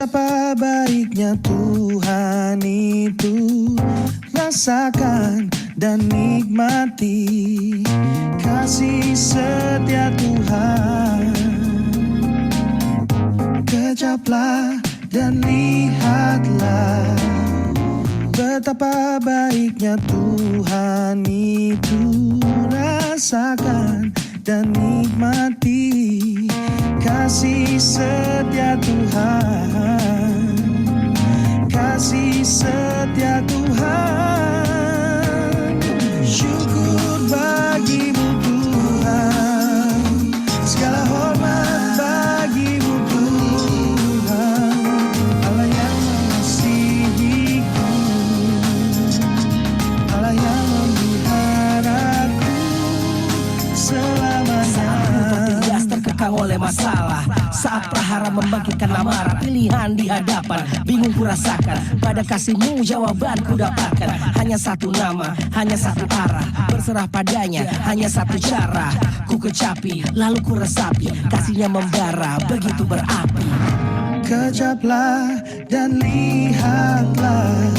Betapa baiknya Tuhan itu, rasakan dan nikmati kasih setia Tuhan. Kejaplah dan lihatlah betapa baiknya Tuhan itu, rasakan dan nikmati kasih setia Tuhan, kasih setia Tuhan. Syukur bagimu Tuhan, segala hormat bagimu Tuhan, Allah yang mengasihiku, Allah yang memeliharaku selamanya. Tertindas terkekang oleh masalah, saat prahara membangkitkan amarah, pilihan di hadapan bingung kurasakan. Pada kasih-Mu jawaban ku dapatkan. Hanya satu nama, hanya satu arah, berserah padanya hanya satu cara. Ku kecapi lalu ku resapi, kasihnya membara begitu berapi. Kejaplah dan lihatlah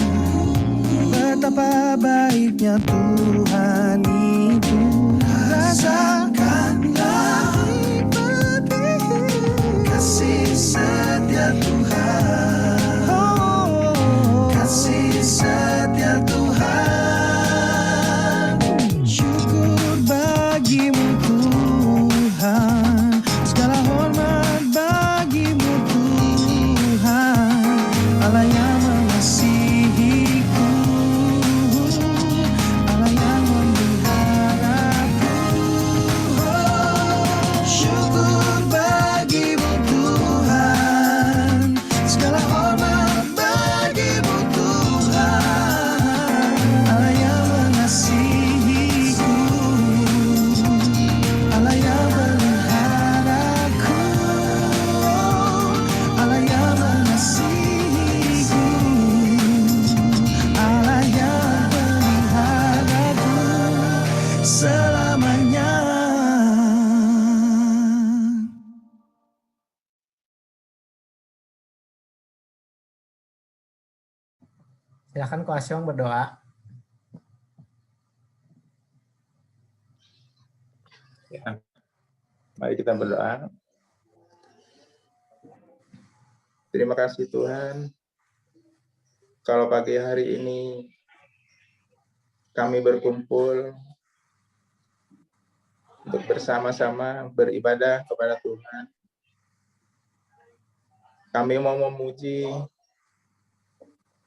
betapa baiknya Tuhan itu, rasakanlah kasih setia Tuhan, kasih setia Tuhan. Syukur bagimu Tuhan, segala hormat bagimu Tuhan, Allah yang mengasihiku, Allah yang memeliharaku. Syukur bagimu Tuhan, segala hormat bagimu Tuhan, Allah yang mengasihiku, Allah yang memeliharaku, Allah yang mengasihiku, Allah yang memeliharaku selamanya. Silakan Ko Asyong berdoa. Ya. Mari kita berdoa. Terima kasih Tuhan, kalau pagi hari ini kami berkumpul untuk bersama-sama beribadah kepada Tuhan. Kami mau memuji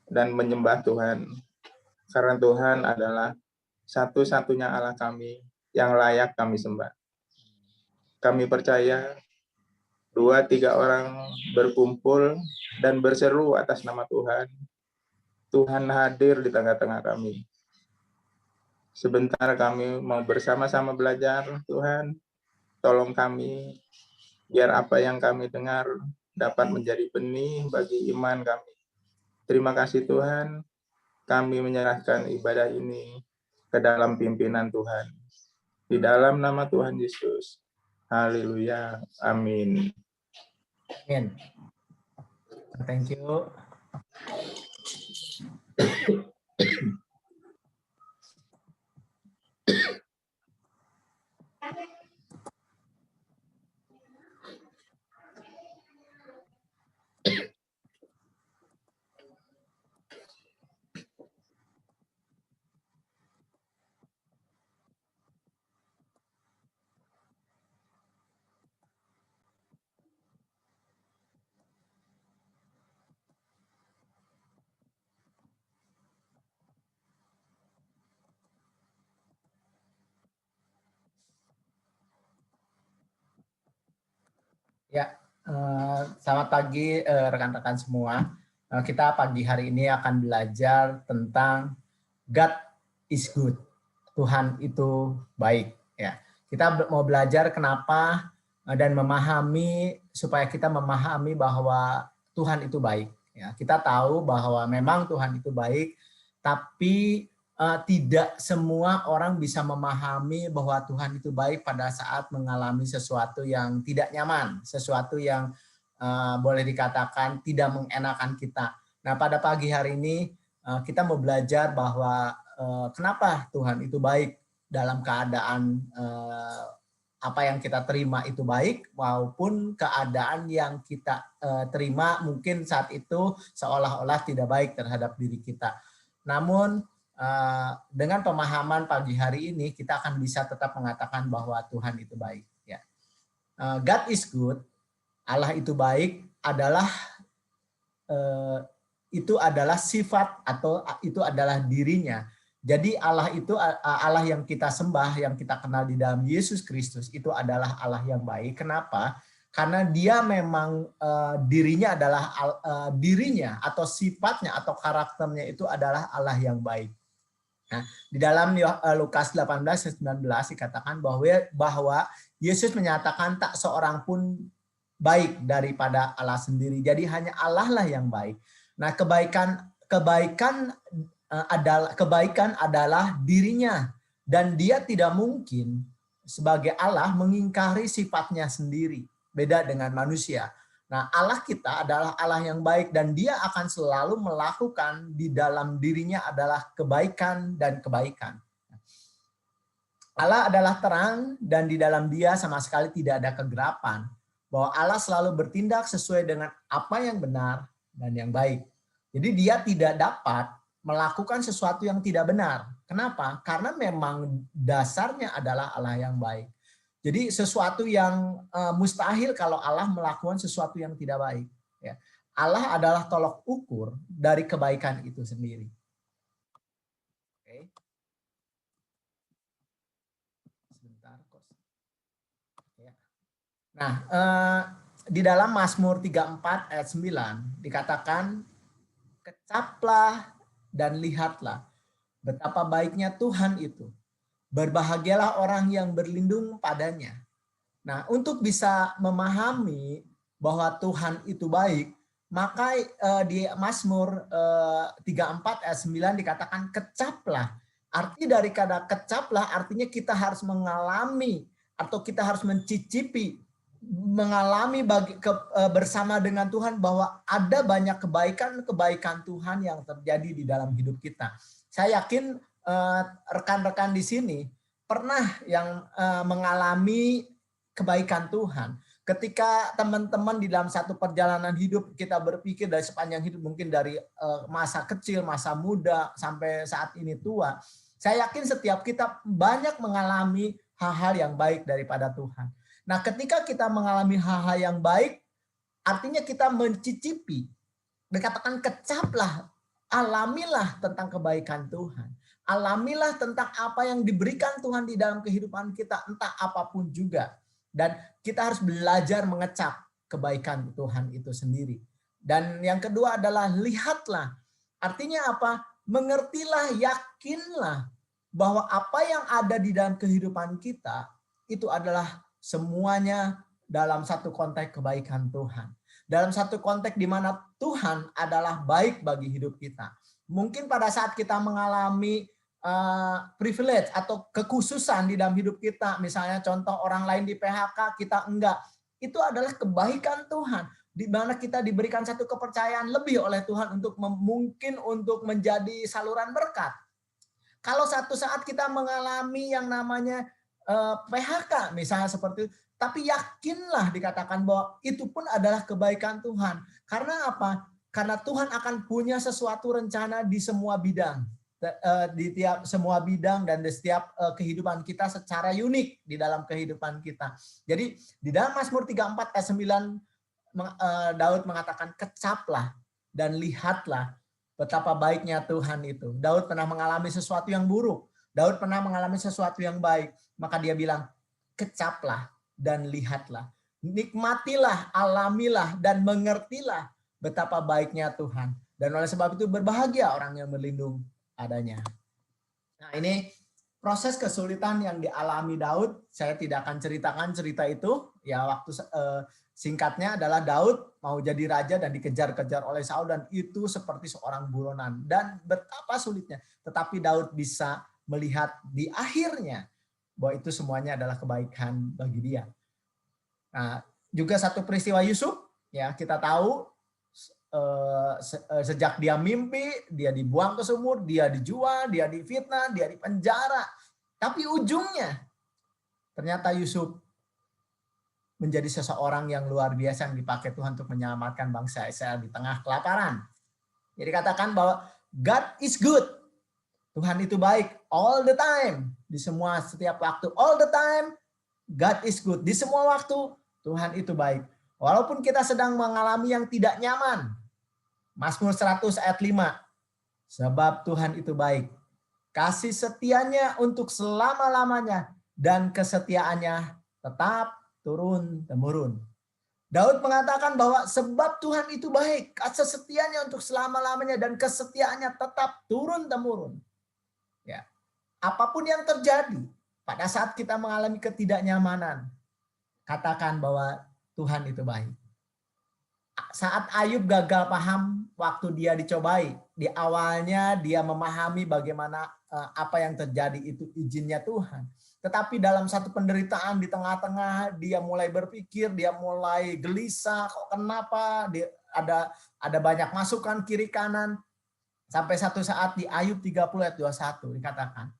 dan menyembah Tuhan, karena Tuhan adalah satu-satunya Allah kami yang layak kami sembah. Kami percaya 2-3 orang berkumpul dan berseru atas nama Tuhan, Tuhan hadir di tengah-tengah kami. Sebentar kami mau bersama-sama belajar, Tuhan, tolong kami, biar apa yang kami dengar dapat menjadi benih bagi iman kami. Terima kasih Tuhan, kami menyerahkan ibadah ini ke dalam pimpinan Tuhan. Di dalam nama Tuhan Yesus. Haleluya. Amin. Amin. Thank you. Ya, selamat pagi rekan-rekan semua. Kita pagi hari ini akan belajar tentang God is good. Tuhan itu baik. Ya, kita mau belajar kenapa dan memahami supaya kita memahami bahwa Tuhan itu baik. Ya, kita tahu bahwa memang Tuhan itu baik, tapi tidak semua orang bisa memahami bahwa Tuhan itu baik pada saat mengalami sesuatu yang tidak nyaman, sesuatu yang boleh dikatakan tidak mengenakan kita. Nah, pada pagi hari ini kita mau belajar bahwa kenapa Tuhan itu baik dalam keadaan apa yang kita terima itu baik maupun keadaan yang kita terima mungkin saat itu seolah-olah tidak baik terhadap diri kita. Namun dengan pemahaman pagi hari ini kita akan bisa tetap mengatakan bahwa Tuhan itu baik. Ya. God is good, Allah itu baik adalah itu adalah sifat atau itu adalah dirinya. Jadi Allah itu Allah yang kita sembah, yang kita kenal di dalam Yesus Kristus itu adalah Allah yang baik. Kenapa? Karena dia memang dirinya adalah dirinya atau sifatnya atau karakternya itu adalah Allah yang baik. Nah, di dalam Lukas 18:19 dikatakan bahwa Yesus menyatakan tak seorang pun baik daripada Allah sendiri. Jadi hanya Allah lah yang baik. Nah, kebaikan adalah dirinya dan dia tidak mungkin sebagai Allah mengingkari sifatnya sendiri, beda dengan manusia. Nah, Allah kita adalah Allah yang baik dan dia akan selalu melakukan di dalam dirinya adalah kebaikan dan kebaikan. Allah adalah terang dan di dalam dia sama sekali tidak ada kegelapan. Bahwa Allah selalu bertindak sesuai dengan apa yang benar dan yang baik. Jadi dia tidak dapat melakukan sesuatu yang tidak benar. Kenapa? Karena memang dasarnya adalah Allah yang baik. Jadi sesuatu yang mustahil kalau Allah melakukan sesuatu yang tidak baik. Ya. Allah adalah tolok ukur dari kebaikan itu sendiri. Oke. Sebentar, Kos. Ya. Nah, di dalam Mazmur 34 ayat 9 dikatakan, kecaplah dan lihatlah betapa baiknya Tuhan itu. Berbahagialah orang yang berlindung padanya. Nah, untuk bisa memahami bahwa Tuhan itu baik, maka di Mazmur 34 ayat 9 dikatakan kecaplah. Arti dari kata kecaplah artinya kita harus mengalami atau kita harus mencicipi, mengalami bersama dengan Tuhan bahwa ada banyak kebaikan Tuhan yang terjadi di dalam hidup kita. Saya yakin rekan-rekan di sini pernah yang mengalami kebaikan Tuhan. Ketika teman-teman di dalam satu perjalanan hidup kita berpikir dari sepanjang hidup, mungkin dari masa kecil, masa muda, sampai saat ini tua. Saya yakin setiap kita banyak mengalami hal-hal yang baik daripada Tuhan. Nah, ketika kita mengalami hal-hal yang baik, artinya kita mencicipi. Dikatakan kecaplah, alamilah tentang kebaikan Tuhan. Alamilah tentang apa yang diberikan Tuhan di dalam kehidupan kita, entah apapun juga. Dan kita harus belajar mengecap kebaikan Tuhan itu sendiri. Dan yang kedua adalah lihatlah. Artinya apa? Mengertilah, yakinlah bahwa apa yang ada di dalam kehidupan kita itu adalah semuanya dalam satu konteks kebaikan Tuhan. Dalam satu konteks di mana Tuhan adalah baik bagi hidup kita. Mungkin pada saat kita mengalami privilege atau kekhususan di dalam hidup kita, misalnya contoh orang lain di PHK, kita enggak. Itu adalah kebaikan Tuhan, di mana kita diberikan satu kepercayaan lebih oleh Tuhan untuk mungkin untuk menjadi saluran berkat. Kalau satu saat kita mengalami yang namanya PHK misalnya seperti itu, tapi yakinlah dikatakan bahwa itu pun adalah kebaikan Tuhan. Karena apa? Karena Tuhan akan punya sesuatu rencana di semua bidang. Di tiap semua bidang dan di setiap kehidupan kita secara unik di dalam kehidupan kita. Jadi di dalam Mazmur 34 ayat 9 Daud mengatakan kecaplah dan lihatlah betapa baiknya Tuhan itu. Daud pernah mengalami sesuatu yang buruk. Daud pernah mengalami sesuatu yang baik. Maka dia bilang kecaplah dan lihatlah. Nikmatilah, alamilah dan mengertilah betapa baiknya Tuhan. Dan oleh sebab itu berbahagia orang yang berlindung adanya. Nah, ini proses kesulitan yang dialami Daud. Saya tidak akan ceritakan cerita itu. Ya, waktu singkatnya adalah Daud mau jadi raja dan dikejar-kejar oleh Saul dan itu seperti seorang buronan dan betapa sulitnya. Tetapi Daud bisa melihat di akhirnya bahwa itu semuanya adalah kebaikan bagi dia. Nah, juga satu peristiwa Yusuf Ya, kita tahu sejak dia mimpi, dia dibuang ke sumur, dia dijual, dia difitnah, dia dipenjara. Tapi ujungnya ternyata Yusuf menjadi seseorang yang luar biasa yang dipakai Tuhan untuk menyelamatkan bangsa Israel di tengah kelaparan. Jadi katakan bahwa God is good. Tuhan itu baik all the time. Di semua setiap waktu, all the time God is good. Di semua waktu Tuhan itu baik. Walaupun kita sedang mengalami yang tidak nyaman. Mazmur 100 ayat 5. Sebab Tuhan itu baik. Kasih setianya untuk selama-lamanya. Dan kesetiaannya tetap turun-temurun. Daud mengatakan bahwa sebab Tuhan itu baik. Kasih setianya untuk selama-lamanya. Dan kesetiaannya tetap turun-temurun. Ya. Apapun yang terjadi pada saat kita mengalami ketidaknyamanan. Katakan bahwa Tuhan itu baik. Saat Ayub gagal paham waktu dia dicobai, di awalnya dia memahami bagaimana apa yang terjadi itu izinnya Tuhan. Tetapi dalam satu penderitaan di tengah-tengah dia mulai berpikir, dia mulai gelisah, kok kenapa? Ada banyak masukan kiri kanan. Sampai satu saat di Ayub 30 ayat 21 dikatakan,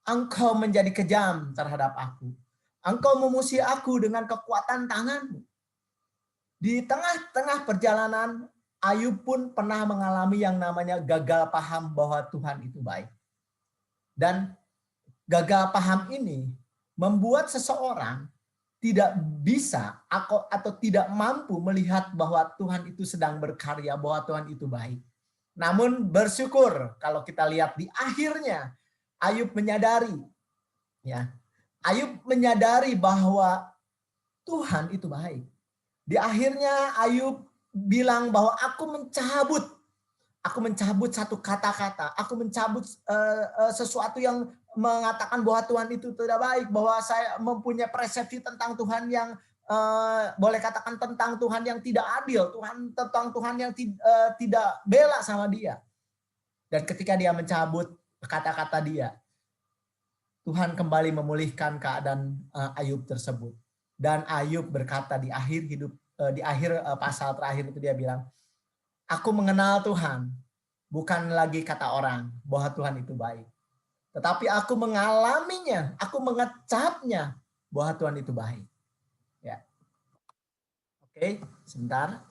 Engkau menjadi kejam terhadap aku. Engkau memusuhi aku dengan kekuatan tanganmu. Di tengah-tengah perjalanan, Ayub pun pernah mengalami yang namanya gagal paham bahwa Tuhan itu baik. Dan gagal paham ini membuat seseorang tidak bisa atau tidak mampu melihat bahwa Tuhan itu sedang berkarya, bahwa Tuhan itu baik. Namun bersyukur kalau kita lihat di akhirnya Ayub menyadari, ya, Ayub menyadari bahwa Tuhan itu baik. Di akhirnya Ayub bilang bahwa aku mencabut satu kata-kata, aku mencabut sesuatu yang mengatakan bahwa Tuhan itu tidak baik, bahwa saya mempunyai persepsi tentang Tuhan yang boleh katakan tentang Tuhan yang tidak adil, tentang Tuhan yang tidak bela sama dia. Dan ketika dia mencabut kata-kata dia, Tuhan kembali memulihkan keadaan Ayub tersebut. Dan Ayub berkata di akhir pasal terakhir itu dia bilang, aku mengenal Tuhan, bukan lagi kata orang bahwa Tuhan itu baik. Tetapi aku mengalaminya, aku mengecapnya bahwa Tuhan itu baik. Ya. Oke, sebentar.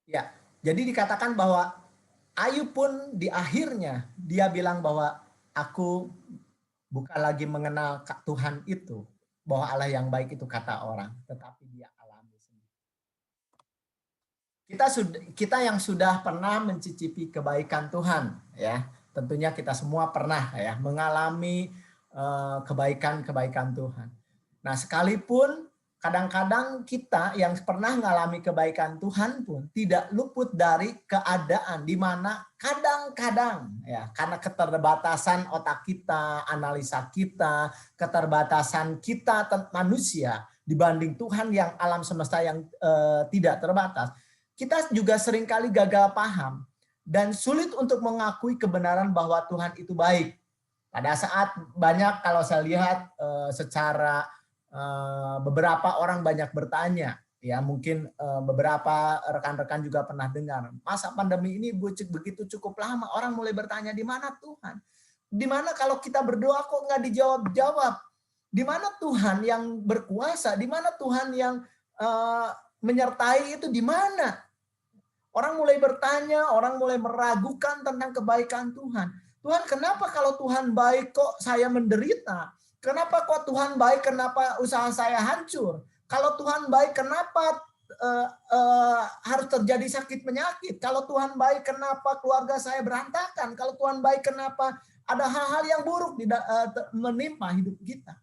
Ya, jadi dikatakan bahwa Ayub pun di akhirnya dia bilang bahwa aku bukan lagi mengenal Tuhan itu, bahwa Allah yang baik itu kata orang, tetapi dia alami sendiri. Kita yang sudah pernah mencicipi kebaikan Tuhan, ya, tentunya kita semua pernah ya mengalami kebaikan-kebaikan Tuhan. Nah, sekalipun kadang-kadang kita yang pernah mengalami kebaikan Tuhan pun tidak luput dari keadaan di mana kadang-kadang ya karena keterbatasan otak kita, analisa kita, keterbatasan kita manusia dibanding Tuhan yang alam semesta yang tidak terbatas, kita juga seringkali gagal paham dan sulit untuk mengakui kebenaran bahwa Tuhan itu baik. Pada saat banyak kalau saya lihat secara beberapa orang banyak bertanya, ya mungkin beberapa rekan-rekan juga pernah dengar, masa pandemi ini begitu cukup lama, orang mulai bertanya di mana Tuhan, di mana kalau kita berdoa kok nggak dijawab-jawab, di mana Tuhan yang berkuasa, di mana Tuhan yang menyertai itu di mana? Orang mulai bertanya, orang mulai meragukan tentang kebaikan Tuhan. Tuhan, kenapa kalau Tuhan baik kok saya menderita? Kenapa kok Tuhan baik, kenapa usaha saya hancur? Kalau Tuhan baik, kenapa harus terjadi sakit penyakit? Kalau Tuhan baik, kenapa keluarga saya berantakan? Kalau Tuhan baik, kenapa ada hal-hal yang buruk menimpa hidup kita?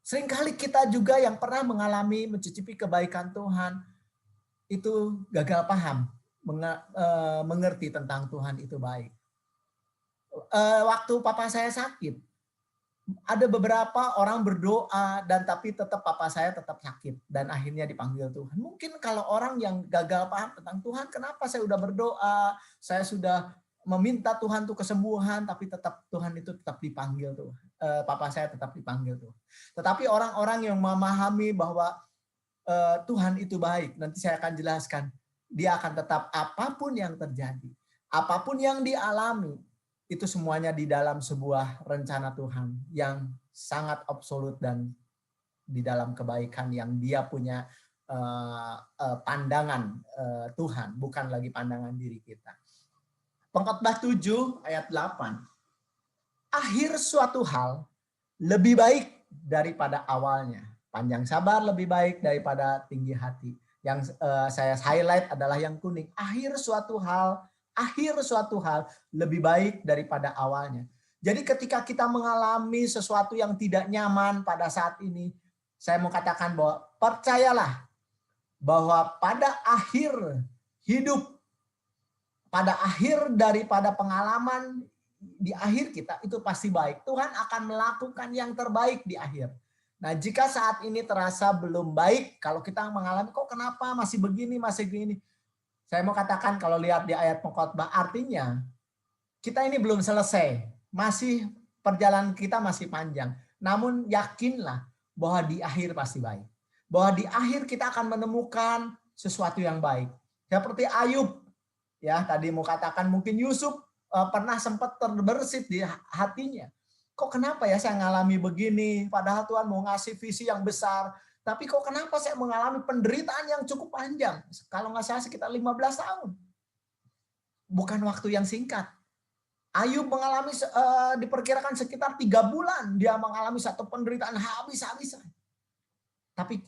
Seringkali kita juga yang pernah mengalami, mencicipi kebaikan Tuhan, itu gagal paham, mengerti tentang Tuhan itu baik. Waktu papa saya sakit, ada beberapa orang berdoa dan tapi tetap papa saya tetap sakit dan akhirnya dipanggil Tuhan. Mungkin kalau orang yang gagal paham tentang Tuhan, kenapa saya udah berdoa, saya sudah meminta Tuhan tuh kesembuhan, tapi tetap Tuhan itu tetap dipanggil Tuhan. Papa saya tetap dipanggil Tuhan. Tetapi orang-orang yang memahami bahwa Tuhan itu baik, nanti saya akan jelaskan, dia akan tetap apapun yang terjadi, apapun yang dialami, itu semuanya di dalam sebuah rencana Tuhan yang sangat absolut dan di dalam kebaikan yang dia punya pandangan Tuhan, bukan lagi pandangan diri kita. Pengkhotbah 7 ayat 8. Akhir suatu hal lebih baik daripada awalnya. Panjang sabar lebih baik daripada tinggi hati. Yang saya highlight adalah yang kuning. Akhir suatu hal lebih baik daripada awalnya. Jadi ketika kita mengalami sesuatu yang tidak nyaman pada saat ini, saya mau katakan bahwa percayalah bahwa pada akhir hidup, pada akhir daripada pengalaman di akhir kita itu pasti baik. Tuhan akan melakukan yang terbaik di akhir. Nah, jika saat ini terasa belum baik, kalau kita mengalami kok kenapa masih begini, masih begini. Saya mau katakan kalau lihat di ayat pengkhotbah, artinya kita ini belum selesai. Masih perjalanan kita masih panjang. Namun yakinlah bahwa di akhir pasti baik. Bahwa di akhir kita akan menemukan sesuatu yang baik. Seperti Ayub. Ya, tadi mau katakan mungkin Yusuf pernah sempat terbersit di hatinya. Kok kenapa ya saya ngalami begini? Padahal Tuhan mau ngasih visi yang besar. Tapi kok kenapa saya mengalami penderitaan yang cukup panjang? Kalau nggak salah sekitar 15 tahun. Bukan waktu yang singkat. Ayub mengalami diperkirakan sekitar 3 bulan. Dia mengalami satu penderitaan habis-habisan. Tapi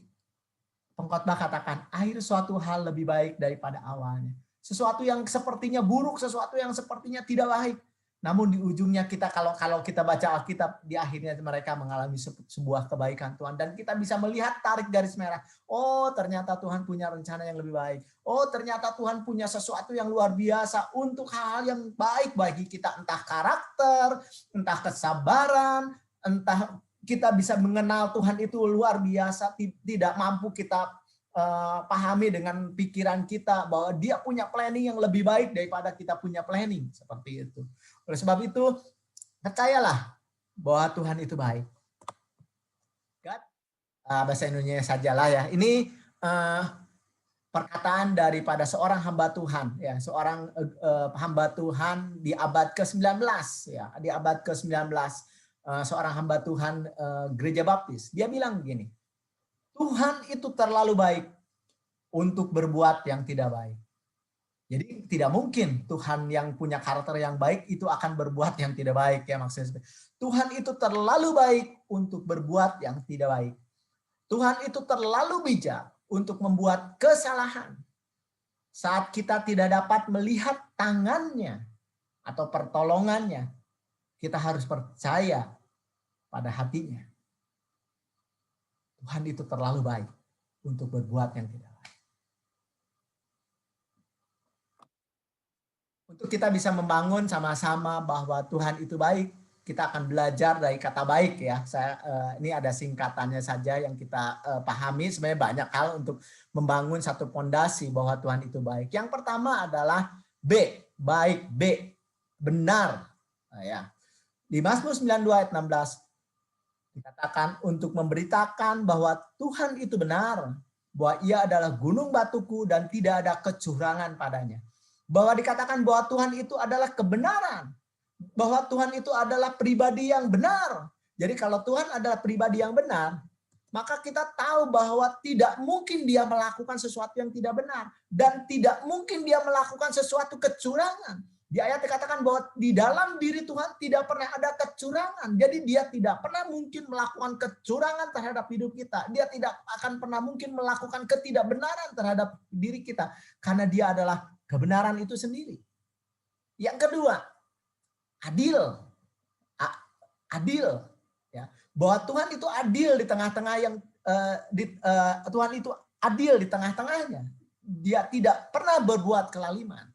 pengkhotbah katakan, akhir suatu hal lebih baik daripada awalnya. Sesuatu yang sepertinya buruk, sesuatu yang sepertinya tidak baik. Namun di ujungnya kita kalau kita baca Alkitab, di akhirnya mereka mengalami sebuah kebaikan Tuhan. Dan kita bisa melihat tarik garis merah. Oh, ternyata Tuhan punya rencana yang lebih baik. Oh, ternyata Tuhan punya sesuatu yang luar biasa untuk hal yang baik bagi kita. Entah karakter, entah kesabaran, entah kita bisa mengenal Tuhan itu luar biasa. Tidak mampu kita pahami dengan pikiran kita bahwa dia punya planning yang lebih baik daripada kita punya planning. Seperti itu. Oleh sebab itu, percayalah bahwa Tuhan itu baik. God, bahasa Indonesia sajalah ya. Ini perkataan daripada seorang hamba Tuhan, ya, seorang hamba Tuhan di abad ke-19, ya, di abad ke-19, seorang hamba Tuhan Gereja Baptis. Dia bilang begini, Tuhan itu terlalu baik untuk berbuat yang tidak baik. Jadi tidak mungkin Tuhan yang punya karakter yang baik itu akan berbuat yang tidak baik, ya maksudnya. Tuhan itu terlalu baik untuk berbuat yang tidak baik. Tuhan itu terlalu bijak untuk membuat kesalahan. Saat kita tidak dapat melihat tangannya atau pertolongannya, kita harus percaya pada hatinya. Tuhan itu terlalu baik untuk berbuat yang tidak baik. Untuk kita bisa membangun sama-sama bahwa Tuhan itu baik, kita akan belajar dari kata baik, ya. Ini ada singkatannya saja yang kita pahami. Sebenarnya banyak hal untuk membangun satu fondasi bahwa Tuhan itu baik. Yang pertama adalah B, baik, B, benar. Nah, ya. Di Mazmur 92 ayat 16 dikatakan untuk memberitakan bahwa Tuhan itu benar, bahwa Ia adalah gunung batuku dan tidak ada kecurangan padanya. Bahwa dikatakan bahwa Tuhan itu adalah kebenaran. Bahwa Tuhan itu adalah pribadi yang benar. Jadi kalau Tuhan adalah pribadi yang benar, maka kita tahu bahwa tidak mungkin dia melakukan sesuatu yang tidak benar. Dan tidak mungkin dia melakukan sesuatu kecurangan. Di ayat dikatakan bahwa di dalam diri Tuhan tidak pernah ada kecurangan. Jadi dia tidak pernah mungkin melakukan kecurangan terhadap hidup kita. Dia tidak akan pernah mungkin melakukan ketidakbenaran terhadap diri kita. Karena dia adalah kebenaran itu sendiri. Yang kedua, adil. Adil. Ya. Bahwa Tuhan itu adil di tengah-tengah yang Tuhan itu adil di tengah-tengahnya. Dia tidak pernah berbuat kelaliman.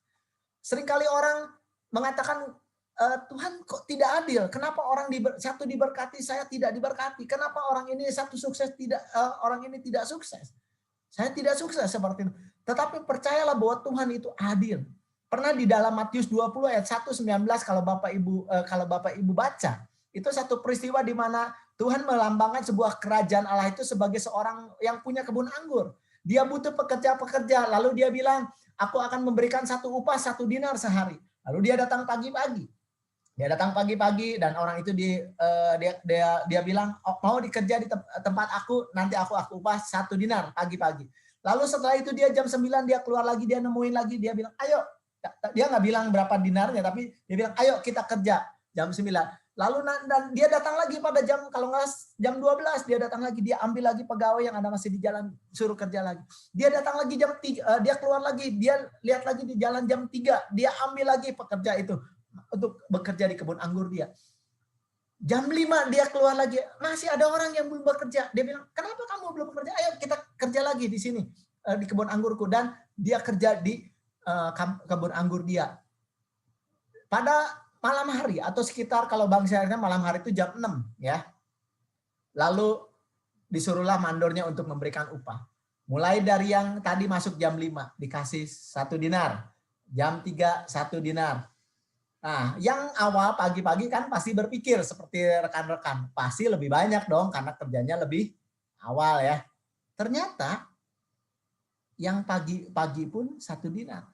Seringkali orang mengatakan Tuhan kok tidak adil? Kenapa orang satu diberkati, saya tidak diberkati? Kenapa orang ini satu sukses, orang ini tidak sukses? Saya tidak sukses seperti itu. Tetapi percayalah bahwa Tuhan itu adil. Pernah di dalam Matius 20 ayat 1-19 kalau Bapak Ibu baca, itu satu peristiwa di mana Tuhan melambangkan sebuah kerajaan Allah itu sebagai seorang yang punya kebun anggur. Dia butuh pekerja-pekerja, lalu dia bilang, aku akan memberikan satu upah 1 dinar sehari. Lalu dia datang pagi-pagi. Dia datang pagi-pagi dan orang itu dia bilang, mau dikerja di tempat aku, nanti aku upah 1 dinar pagi-pagi. Lalu setelah itu dia jam 9 dia keluar lagi, dia nemuin lagi, dia bilang, ayo. Dia nggak bilang berapa dinarnya, tapi dia bilang, ayo kita kerja jam 9. Lalu dan dia datang lagi pada kalau nggak jam 12, dia datang lagi, dia ambil lagi pegawai yang ada masih di jalan, suruh kerja lagi. Dia datang lagi jam 3, dia keluar lagi, dia lihat lagi di jalan jam 3, dia ambil lagi pekerja itu untuk bekerja di kebun anggur dia. Jam 5 dia keluar lagi, masih ada orang yang belum bekerja. Dia bilang, kenapa kamu belum bekerja? Ayo kita kerja lagi di sini, di kebun anggurku. Dan dia kerja di kebun anggur dia. Pada malam hari atau sekitar kalau bangsa malam hari itu jam 6 ya. Lalu disuruhlah mandornya untuk memberikan upah. Mulai dari yang tadi masuk jam 5 dikasih 1 dinar. Jam 3 1 dinar. Nah, yang awal pagi-pagi kan pasti berpikir seperti rekan-rekan, pasti lebih banyak dong karena kerjanya lebih awal ya. Ternyata yang pagi-pagi pun 1 dinar.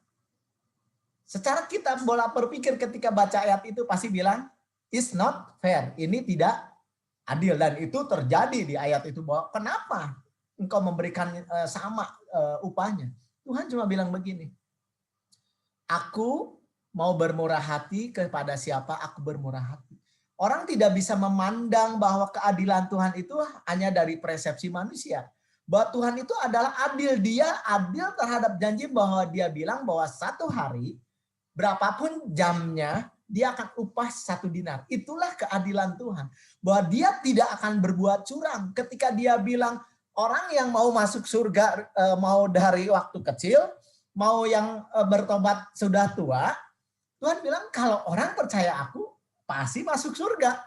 Secara kita bola berpikir ketika baca ayat itu pasti bilang, it's not fair, ini tidak adil. Dan itu terjadi di ayat itu, bahwa kenapa engkau memberikan sama upahnya. Tuhan cuma bilang begini, aku mau bermurah hati kepada siapa aku bermurah hati. Orang tidak bisa memandang bahwa keadilan Tuhan itu hanya dari persepsi manusia. Bahwa Tuhan itu adalah adil. Dia adil terhadap janji bahwa dia bilang bahwa 1 hari, berapapun jamnya, dia akan upah 1 dinar. Itulah keadilan Tuhan. Bahwa dia tidak akan berbuat curang. Ketika dia bilang orang yang mau masuk surga, mau dari waktu kecil, mau yang bertobat sudah tua, Tuhan bilang kalau orang percaya aku, pasti masuk surga.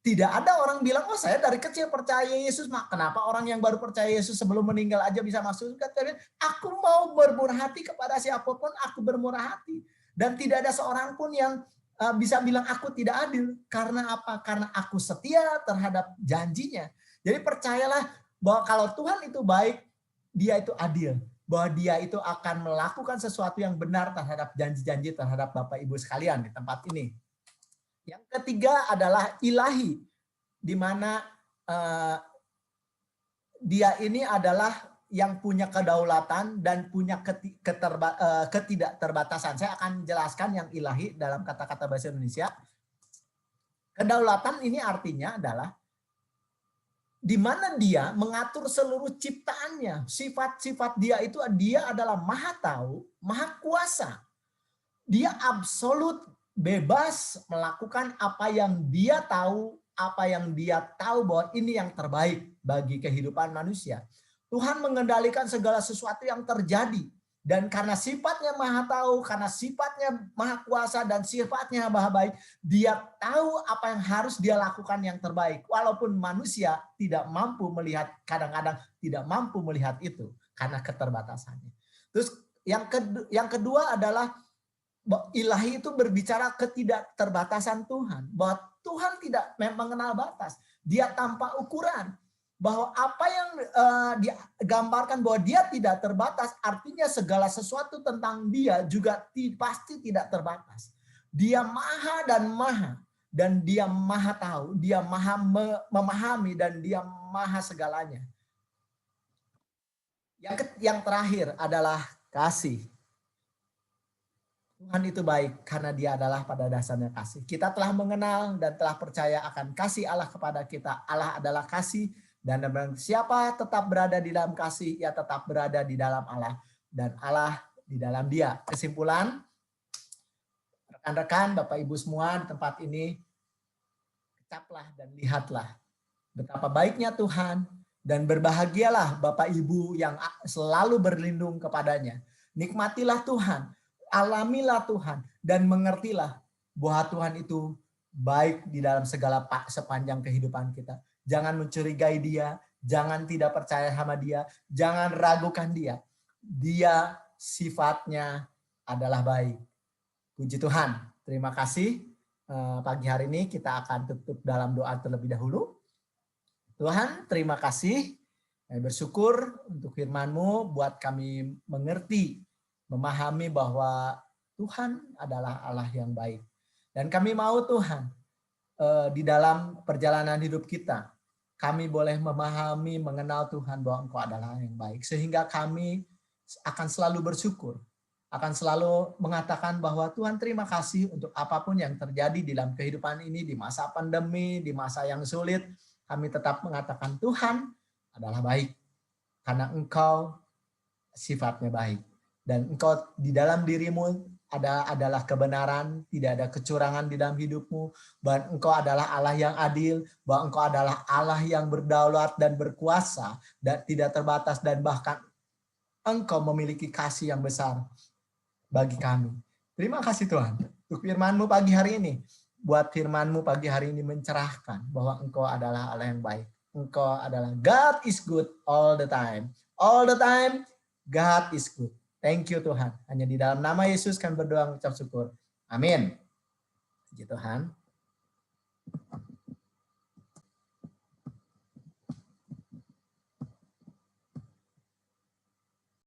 Tidak ada orang bilang, oh saya dari kecil percaya Yesus, kenapa orang yang baru percaya Yesus sebelum meninggal aja bisa masuk surga? Aku mau bermurah hati kepada siapapun, aku bermurah hati. Dan tidak ada seorang pun yang bisa bilang aku tidak adil. Karena apa? Karena aku setia terhadap janjinya. Jadi percayalah bahwa kalau Tuhan itu baik, dia itu adil. Bahwa dia itu akan melakukan sesuatu yang benar terhadap janji-janji terhadap Bapak Ibu sekalian di tempat ini. Yang ketiga adalah ilahi, di mana dia ini adalah yang punya kedaulatan dan punya ketidakterbatasan. Saya akan jelaskan yang ilahi dalam kata-kata bahasa Indonesia. Kedaulatan ini artinya adalah di mana dia mengatur seluruh ciptaannya. Sifat-sifat dia itu, dia adalah maha tahu, maha kuasa. Dia absolut bebas melakukan apa yang dia tahu, apa yang dia tahu bahwa ini yang terbaik bagi kehidupan manusia. Tuhan mengendalikan segala sesuatu yang terjadi. Dan karena sifatnya maha tahu, karena sifatnya maha kuasa dan sifatnya maha baik, dia tahu apa yang harus dia lakukan yang terbaik. Walaupun manusia tidak mampu melihat, kadang-kadang tidak mampu melihat itu karena keterbatasannya. Terus yang kedua adalah ilahi itu berbicara ketidakterbatasan Tuhan. Bahwa Tuhan tidak mengenal batas. Dia tanpa ukuran. Bahwa apa yang digambarkan bahwa dia tidak terbatas, artinya segala sesuatu tentang dia juga pasti tidak terbatas. Dia maha, dan dia maha tahu, dia maha memahami, dan dia maha segalanya. Yang terakhir adalah kasih. Tuhan itu baik karena dia adalah pada dasarnya kasih. Kita telah mengenal dan telah percaya akan kasih Allah kepada kita. Allah adalah kasih. Dan siapa tetap berada di dalam kasih, ia tetap berada di dalam Allah. Dan Allah di dalam dia. Kesimpulan, rekan-rekan, Bapak Ibu semua di tempat ini, kecaplah dan lihatlah betapa baiknya Tuhan. Dan berbahagialah Bapak Ibu yang selalu berlindung kepadanya. Nikmatilah Tuhan, alamilah Tuhan, dan mengertilah bahwa Tuhan itu baik di dalam segala sepanjang kehidupan kita. Jangan mencurigai dia, jangan tidak percaya sama dia, jangan ragukan dia. Dia sifatnya adalah baik. Puji Tuhan. Terima kasih. Pagi hari ini kita akan tutup dalam doa terlebih dahulu. Tuhan, terima kasih. Kami bersyukur untuk firman-Mu buat kami mengerti, memahami bahwa Tuhan adalah Allah yang baik. Dan kami mau Tuhan, di dalam perjalanan hidup kita, kami boleh memahami, mengenal Tuhan bahwa Engkau adalah yang baik. Sehingga kami akan selalu bersyukur, akan selalu mengatakan bahwa Tuhan terima kasih untuk apapun yang terjadi di dalam kehidupan ini, di masa pandemi, di masa yang sulit, kami tetap mengatakan Tuhan adalah baik. Karena Engkau sifatnya baik. Dan Engkau di dalam dirimu adalah kebenaran, tidak ada kecurangan di dalam hidupmu, bahwa Engkau adalah Allah yang adil, bahwa Engkau adalah Allah yang berdaulat dan berkuasa, dan tidak terbatas, dan bahkan Engkau memiliki kasih yang besar bagi kami. Terima kasih Tuhan untuk firman-Mu pagi hari ini. Buat firman-Mu pagi hari ini mencerahkan bahwa Engkau adalah Allah yang baik. Engkau adalah God is good all the time. All the time, God is good. Thank you Tuhan. Hanya di dalam nama Yesus kami berdoa mengucap syukur. Amin. Puji Tuhan.